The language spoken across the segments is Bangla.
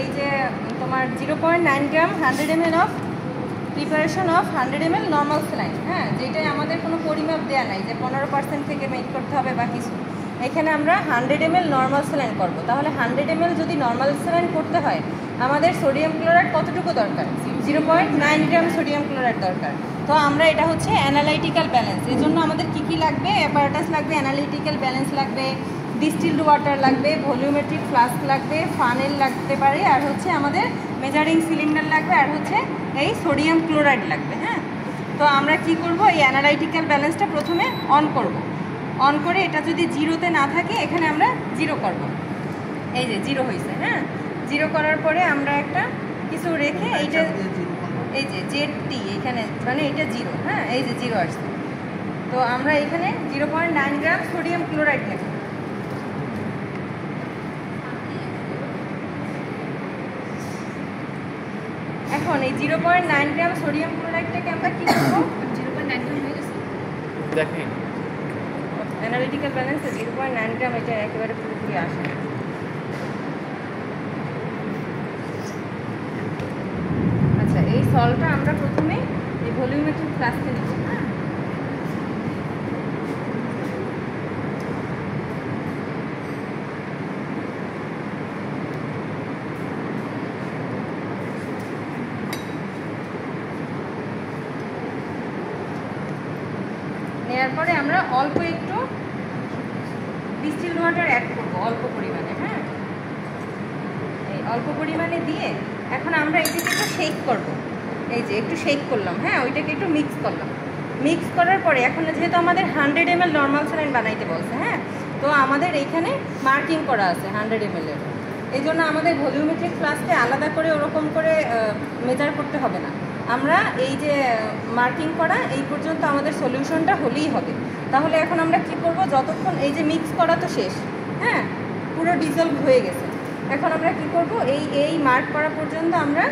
এই যে তোমার 0.9 গ্রাম 100 ml of preparation of 100 ml normal saline, হ্যাঁ, যেটাই আমাদের কোনো পরিমাপ দেওয়া নাই যে 15% থেকে মেক করতে হবে বা কিছু। এখানে আমরা 100 ml নর্মাল স্যালাইন করবো। তাহলে 100 ml যদি নর্মাল স্যালাইন করতে হয় আমাদের সোডিয়াম ক্লোরাইড কতটুকু দরকার? 0.9 গ্রাম সোডিয়াম ক্লোরাইড দরকার। তো আমরা এটা হচ্ছে অ্যানালাইটিক্যাল ব্যালেন্স, এই জন্য আমাদের কী কী লাগবে? অ্যাপারেটাস লাগবে, অ্যানালিটিক্যাল ব্যালেন্স লাগবে, ডিস্টিলড ওয়াটার লাগবে, ভলিউমেট্রিক ফ্লাস্ক লাগবে, ফানেল লাগতে পারে, আর হচ্ছে আমাদের মেজারিং সিলিন্ডার লাগবে, আর হচ্ছে এই সোডিয়াম ক্লোরাইড লাগবে। হ্যাঁ, তো আমরা কি করব? এই অ্যানালাইটিক্যাল ব্যালেন্সটা প্রথমে অন করব। অন করে এটা যদি জিরোতে না থাকে এখানে আমরা জিরো করব। এই যে জিরো হয়েছে, হ্যাঁ, জিরো করার পরে আমরা একটা কিছু রেখে এইটা এই যে জেডটি এখানে মানে এটা জিরো, হ্যাঁ, এই যে জিরো আসছে। তো আমরা এখানে 0.9 গ্রাম সোডিয়াম ক্লোরাইড নেব। এখন এই 0.9 গ্রাম সোডিয়াম ক্লোরাইডটাকে আমরা কি করব? 0.9 গ্রাম হয়ে গেছে দেখেন, অ্যানালিটিক্যাল ব্যালেন্সে 0.9 গ্রাম এটা একেবারে পুরোপুরি আসে। আচ্ছা, এই সলটা আমরা প্রথমে এই ভলিউমেট্রিক ফ্লাস্কে নিব। হ্যাঁ, নেওয়ার পরে আমরা অল্প একটু ডিস্টিলড ওয়াটার অ্যাড করব, অল্প পরিমাণে। হ্যাঁ, এই অল্প পরিমাণে দিয়ে এখন আমরা এটাকে একটু শেক করব। এই যে একটু শেক করলাম, হ্যাঁ, ওইটাকে একটু মিক্স করলাম। মিক্স করার পরে এখন যেহেতু আমাদের 100 ml নর্মাল স্যালাইন বানাইতে বলছে, হ্যাঁ, তো আমাদের এইখানে মার্কিং করা আছে 100 ml এর। এই জন্য আমাদের ভলিউমেট্রিক ফ্লাস্কে আলাদা করে ওরকম করে মেজার করতে হবে না। আমরা এই যে মার্কিং করা এই পর্যন্ত আমাদের সলিউশনটা হলেই হবে। তাহলে এখন আমরা কি করব? যতক্ষণ এই যে মিক্স করা তো শেষ, হ্যাঁ, পুরো ডিজলভ হয়ে গেছে। এখন আমরা কি করব? এই মার্ক করা পর্যন্ত আমরা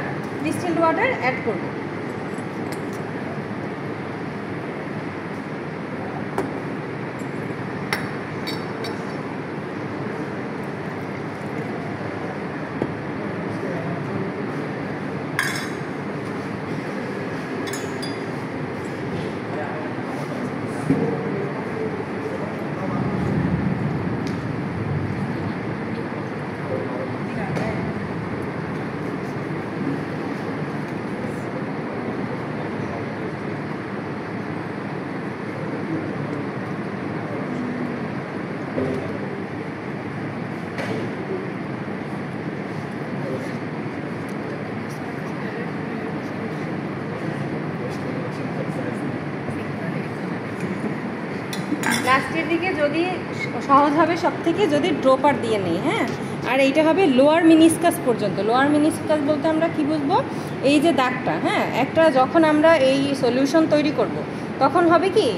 ডিস্টিলড ওয়াটার অ্যাড করব। লাস্টের দিকে যদি সহজ হবে সব থেকে যদি ড্রপার দিয়ে নেই, হ্যাঁ, আর এইটা হবে লোয়ার মিনিসকাস পর্যন্ত। লোয়ার মিনিসকাস বলতে আমরা কি বুঝবো? এই যে দাগটা, হ্যাঁ, একটা যখন আমরা এই সলিউশন তৈরি করব তখন হবে কি,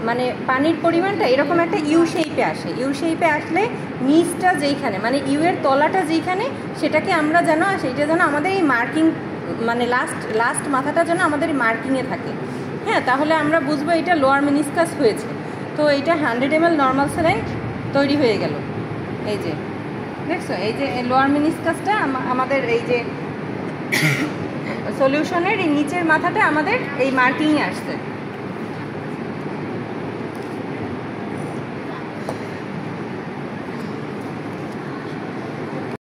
মানে পানির পরিমাণটা এরকম একটা ইউ শেপে আসে। ইউ শেপে আসলে নিচটা যেইখানে মানে ইউ এর তলাটা যেইখানে সেটাকে আমরা যেন সেইটা যেন আমাদের এই মার্কিং মানে লাস্ট মাথাটা যেন আমাদের মার্কিংয়ে থাকে, হ্যাঁ, তাহলে আমরা বুঝবো এটা লোয়ার মিনিসকাস হয়েছে। তো এইটা 100 ml নর্মাল স্যালাইন তৈরি হয়ে গেল। এই যে দেখছো, এই যে লোয়ার মিনিসকাসটা আমাদের এই যে সলিউশনের এই নিচের মাথাটা আমাদের এই মার্কিংয়ে আসছে।